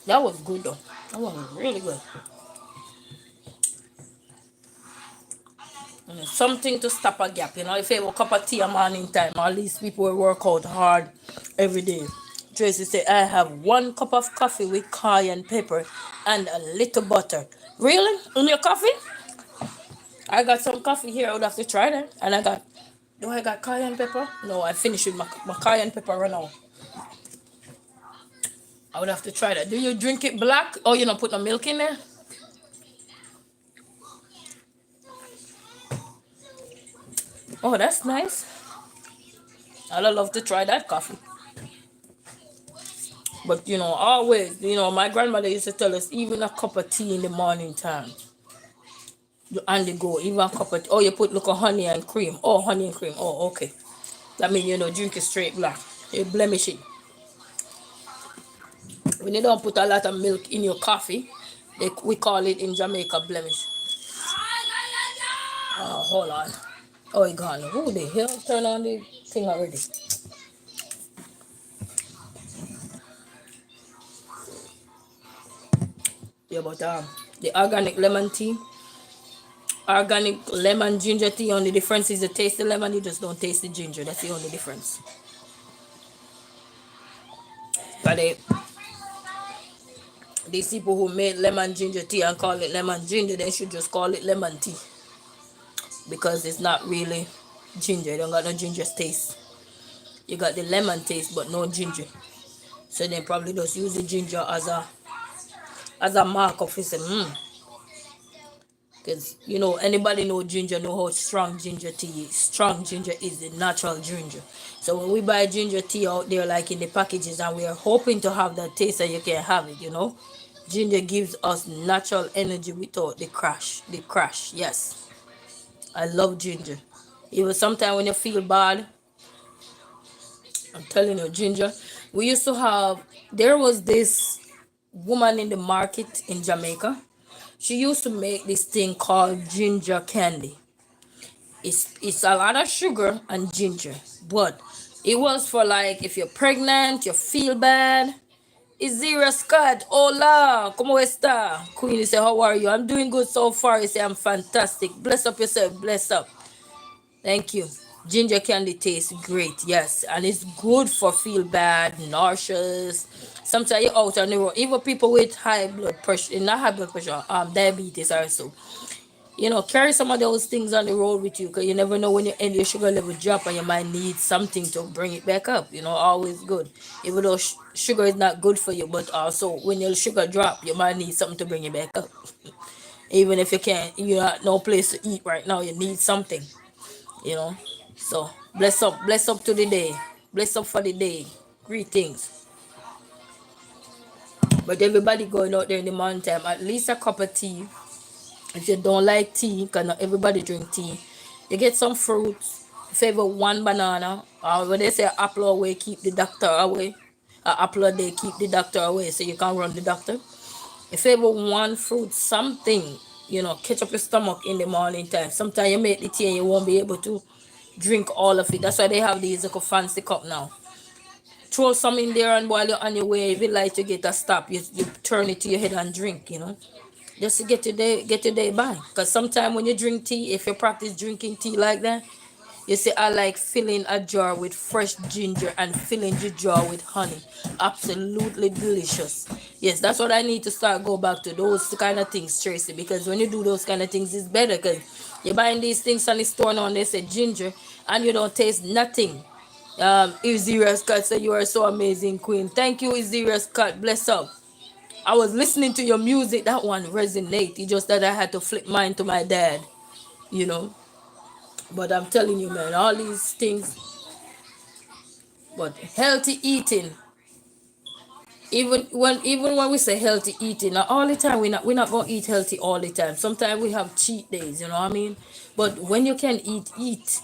Speaker 1: That was good though. That was really good. And something to stop a gap, you know. If you have a cup of tea a morning time, at least people will work out hard every day. Tracy said, I have 1 cup of coffee with cayenne pepper and a little butter. Really? In your coffee? I got some coffee here. I would have to try that. And do I got cayenne pepper? No, I finished with my cayenne pepper right now. I would have to try that. Do you drink it black? Oh, you don't put no milk in there? Oh, that's nice. I'd love to try that coffee. But you know, always, you know, my grandmother used to tell us even a cup of tea in the morning time. And they go, even a cup of tea. Oh, you put look of honey and cream. Oh, honey and cream. Oh, okay. That means you know drink it straight black. You blemish it. When you don't put a lot of milk in your coffee, we call it in Jamaica blemish. Oh, hold on. Oh, it gone. Who the hell turn on the thing already? Yeah, but the organic lemon tea, organic lemon ginger tea, only difference is you taste the lemon, you just don't taste the ginger. That's the only difference. But these people who made lemon ginger tea and call it lemon ginger, they should just call it lemon tea. Because it's not really ginger. You don't got no ginger taste. You got the lemon taste but no ginger. So they probably just use the ginger as a mark of it. Because you know anybody know ginger know how strong ginger tea is. Strong ginger is the natural ginger. So when we buy ginger tea out there like in the packages and we are hoping to have that taste and you can have it, you know. Ginger gives us natural energy without the crash. Yes. I love ginger. Even sometimes when you feel bad, I'm telling you, ginger. We used to have, there was this woman in the market in Jamaica. She used to make this thing called ginger candy. It's a lot of sugar and ginger, but it was for like if you're pregnant, you feel bad. It's Zero Scott. Hola, ¿cómo está? Queen, you say, how are you? I'm doing good so far. You say, I'm fantastic. Bless up yourself. Bless up. Thank you. Ginger candy tastes great, yes, and it's good for feel bad, nauseous. Sometimes you're out on the road, even people with high blood pressure, not high blood pressure, diabetes also. You know, carry some of those things on the road with you because you never know when you end your sugar level drop and you might need something to bring it back up. You know, always good. Even though sugar is not good for you, but also when your sugar drop, you might need something to bring it back up. Even if you can't, you're at no place to eat right now, you need something, you know. So bless up to the day. Bless up for the day. Greetings. But everybody going out there in the morning time, at least a cup of tea. If you don't like tea, because not everybody drink tea, you get some fruits. Favor one banana. Or when they say apple away, keep the doctor away. Apple a day, keep the doctor away so you can run the doctor. If you ever one fruit, something, catch up your stomach in the morning time. Sometimes you make the tea and you won't be able to drink all of it. That's why they have these like a fancy cup now. Throw some in there and while you're on your way, if you like to get a stop, you turn it to your head and drink. Just to get your day by. Because sometimes when you drink tea, if you practice drinking tea like that, you see, I like filling a jar with fresh ginger and filling the jar with honey. Absolutely delicious. Yes, that's what I need to start go back to those kind of things, Tracy. Because when you do those kind of things, it's better. Because you're buying these things on the store now and they say ginger and you don't taste nothing. Izira Scott said you are so amazing, Queen. Thank you, Izira Scott. Bless up. I was listening to your music. That one resonate. It's just that I had to flip mine to my dad. You know. But I'm telling you, man, all these things. But healthy eating, even when we say healthy eating, not all the time we're not gonna eat healthy all the time. Sometimes we have cheat days, you know what I mean? But when you can eat.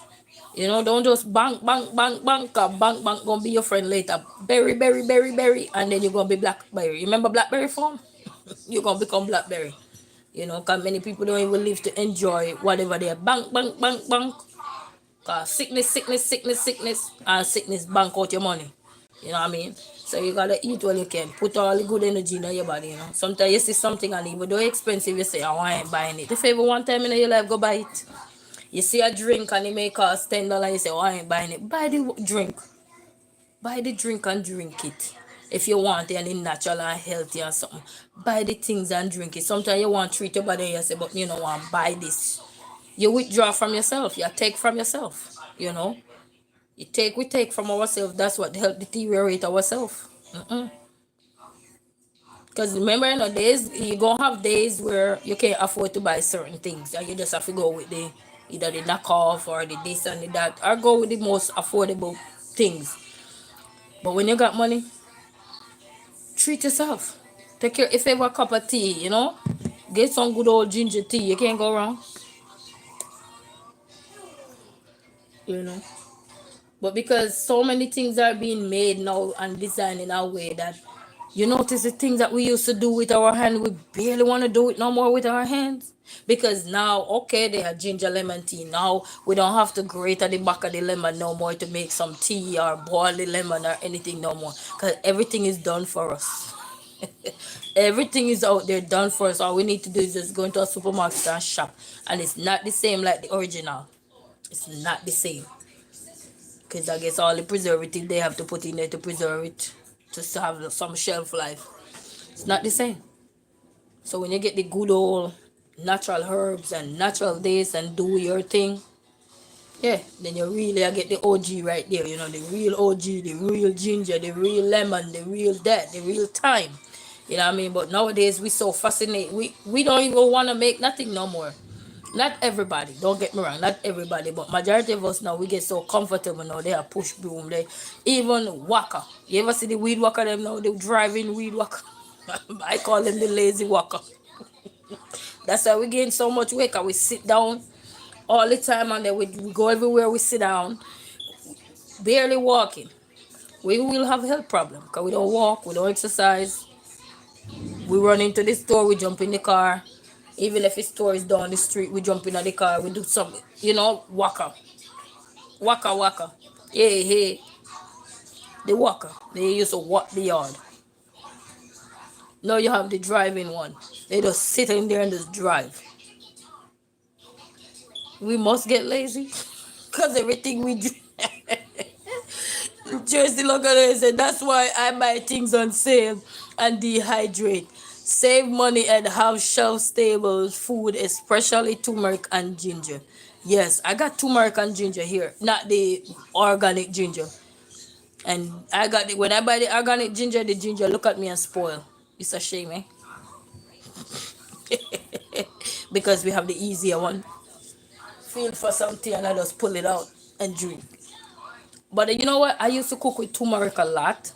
Speaker 1: Don't just bank, bank, bank, bank, 'cause bank gonna be your friend later. Berry, berry, berry, berry, and then you're gonna be blackberry. Remember blackberry farm? You're gonna become blackberry. Because many people don't even live to enjoy whatever they are. Bank, bank, bank, bank. Cause sickness, and sickness bank out your money. You know what I mean? So you gotta eat what you can. Put all the good energy in your body. Sometimes you see something and even though it's expensive, you say, oh, I ain't buying it. If ever one time in your life, go buy it. You see a drink and it may cost $10, you say, oh, I ain't buying it. Buy the drink. Buy the drink and drink it. If you want it and it's natural and healthy and something, buy the things and drink it. Sometimes you want to treat your body and you say, but you don't want to buy this. You withdraw from yourself. You take from yourself. We take from ourselves. That's what help deteriorate ourselves. Because remember, days you gonna have days where you can't afford to buy certain things, and you just have to go with the either the knockoff or the this and the that, or go with the most affordable things. But when you got money, treat yourself. Take care. If you have a cup of tea, get some good old ginger tea. You can't go wrong. You know. But because so many things are being made now and designed in a way that you notice the things that we used to do with our hand, we barely want to do it no more with our hands. Because now, okay, they have ginger lemon tea. Now we don't have to grate at the back of the lemon no more to make some tea or boil the lemon or anything no more. Because everything is done for us. Everything is out there done for us. All we need to do is just go into a supermarket and shop. And it's not the same like the original. It's not the same. Because I guess all the preservative they have to put in there to preserve it, just to have some shelf life. It's not the same. So when you get the good old natural herbs and natural this and do your thing, yeah, then you really get the OG right there. The real OG, the real ginger, the real lemon, the real that, the real thyme. You know what I mean? But nowadays we so fascinated. We don't even want to make nothing no more. Not everybody, don't get me wrong, not everybody, but majority of us now we get so comfortable now. They are push broom, they even walker. You ever see the weed walker them now? They driving weed walker. I call them the lazy walker. That's why we gain so much weight. Cause we sit down all the time and then we go everywhere. We sit down, barely walking. We will have health problem because we don't walk, we don't exercise. We run into the store, we jump in the car. Even if the store is down the street, we jump in the car, we do something, walker. Waka waka. Hey, hey. The walker. They used to walk the yard. Now you have the driving one. They just sit in there and just drive. We must get lazy. Because everything we do. Jersey look at it and say, that's why I buy things on sale and dehydrate. Save money and have shelf-stable food, especially turmeric and ginger. Yes, I got turmeric and ginger here, not the organic ginger. And I got it when I buy the organic ginger, the ginger look at me and spoil. It's a shame, eh? Because we have the easier one. Feel for something and I just pull it out. and drink. But you know what? I used to cook with turmeric a lot.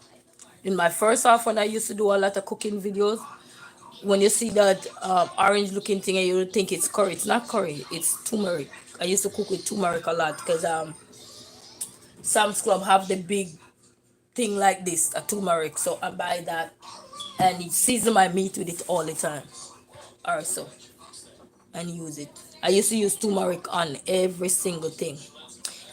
Speaker 1: In my first half, when I used to do a lot of cooking videos, when you see that orange looking thing and you think it's curry, it's not curry, it's turmeric. I used to cook with turmeric a lot because Sam's Club have the big thing like this, a turmeric. So I buy that and season my meat with it all the time. Also, and use it. I used to use turmeric on every single thing.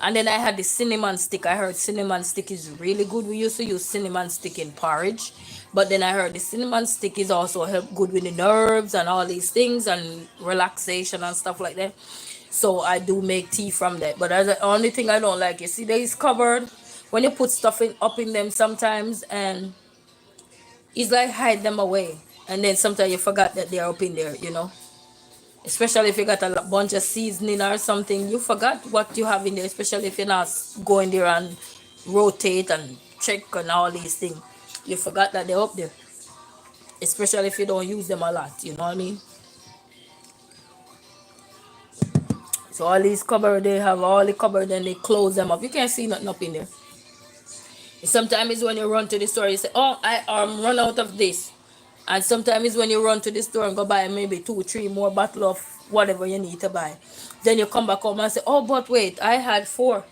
Speaker 1: And then I had the cinnamon stick. I heard cinnamon stick is really good. We used to use cinnamon stick in porridge. But then I heard the cinnamon stick is also help good with the nerves and all these things and relaxation and stuff like that. So I do make tea from that. But that's the only thing I don't like. You see, they is covered. When you put stuff up in them sometimes, and it's like hide them away. And then sometimes you forgot that they're up in there, you know. Especially if you got a bunch of seasoning or something, you forgot what you have in there, especially if you're not going there and rotate and check and all these things. You forgot that they're up there, especially if you don't use them a lot, you know what I mean? So all these cupboard, they have all the cupboard and they close them up. You can't see nothing up in there. Sometimes when you run to the store, you say, oh, I run out of this. And sometimes when you run to the store and go buy maybe 2-3 more bottle of whatever you need to buy, then you come back home and say, oh, but wait, I had 4.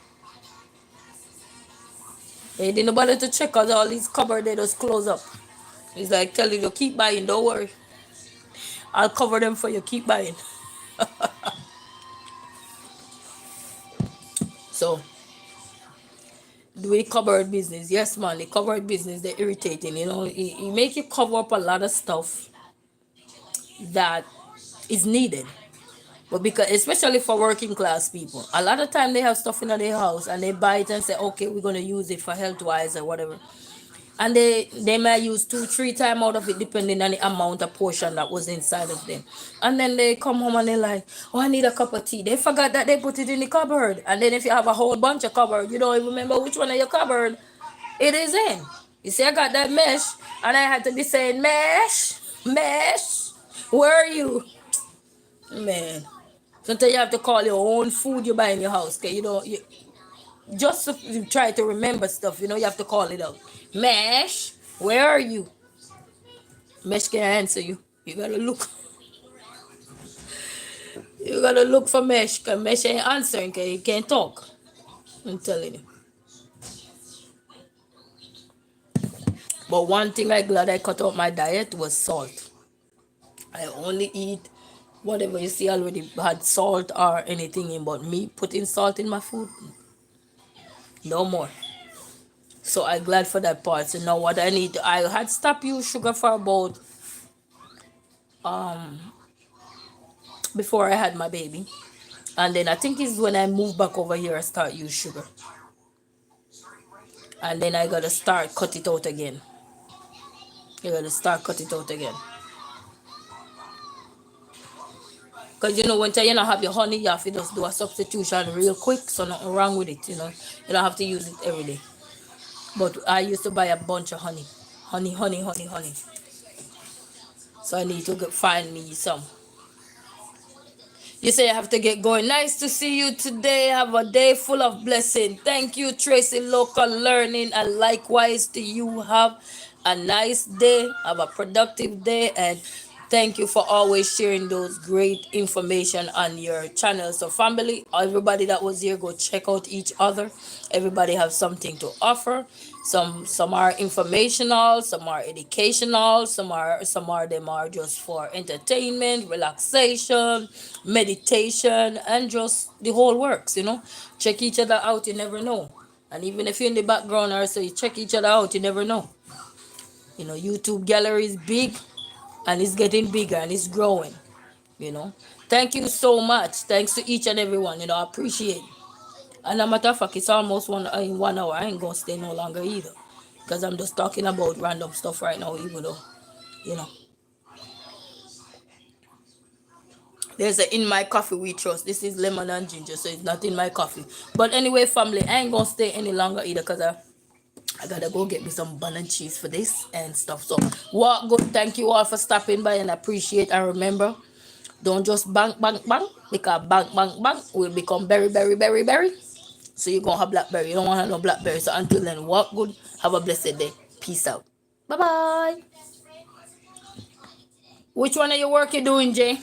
Speaker 1: They didn't bother to check out all these cupboard, they just close up. It's like telling you, keep buying, don't worry. I'll cover them for you, keep buying. So, do the cupboard business. Yes, man, the cupboard business, they're irritating. You know, it make you cover up a lot of stuff that is needed. But because, especially for working class people, a lot of time they have stuff in their house and they buy it and say, okay, we're going to use it for health wise or whatever. And they might use 2-3 times out of it depending on the amount of portion that was inside of them. And then they come home and they're like, oh, I need a cup of tea. They forgot that they put it in the cupboard. And then if you have a whole bunch of cupboard, you don't even remember which one of your cupboard it is in. You see, I got that mesh and I had to be saying, mesh, where are you? Man. Sometimes you have to call your own food you buy in your house. Okay? You just to try to remember stuff, you know, you have to call it out. Mesh, where are you? Mesh can't answer you. You gotta look. You gotta look for Mesh, because Mesh ain't answering, because he can't talk. I'm telling you. But one thing I'm glad I cut out my diet was salt. I only eat whatever you see already had salt or anything in, but me putting salt in my food, no more. So I'm glad for that part. So now what I need, I had stopped use sugar for about before I had my baby. And then I think it's when I moved back over here I start use sugar. And then I gotta start cut it out again. You gotta start cut it out again. Because you know when you don't have your honey, you have to just do a substitution real quick, so nothing wrong with it, you know. You don't have to use it every day. But I used to buy a bunch of honey. Honey. So I need to find me some. You say I have to get going. Nice to see you today. Have a day full of blessing. Thank you, Tracy Local Learning. And likewise to you. Have a nice day. Have a productive day. And thank you for always sharing those great information on your channel. So family, everybody that was here, go check out each other. Everybody have something to offer. Some are informational, some are educational, some are them are just for entertainment, relaxation, meditation, and just the whole works, you know. Check each other out, you never know. And even if you're in the background or so, you check each other out, you never know. You know, YouTube gallery is big and it's getting bigger and it's growing, you know. Thank you so much. Thanks to each and every one, you know, I appreciate it. And a matter of fact, it's almost in 1 hour. I ain't gonna stay no longer either. Because I'm just talking about random stuff right now, even though, you know. There's a in my coffee we trust. This is lemon and ginger, so it's not in my coffee. But anyway, family, I ain't gonna stay any longer either because I gotta go get me some bun and cheese for this and stuff. So walk good. Thank you all for stopping by and appreciate. And remember, don't just bang, because bang will become very So you're going to have blackberry. You don't want to have no blackberry. So until then, walk good. Have a blessed day. Peace out. Bye-bye. Which one of your work you doing, Jay?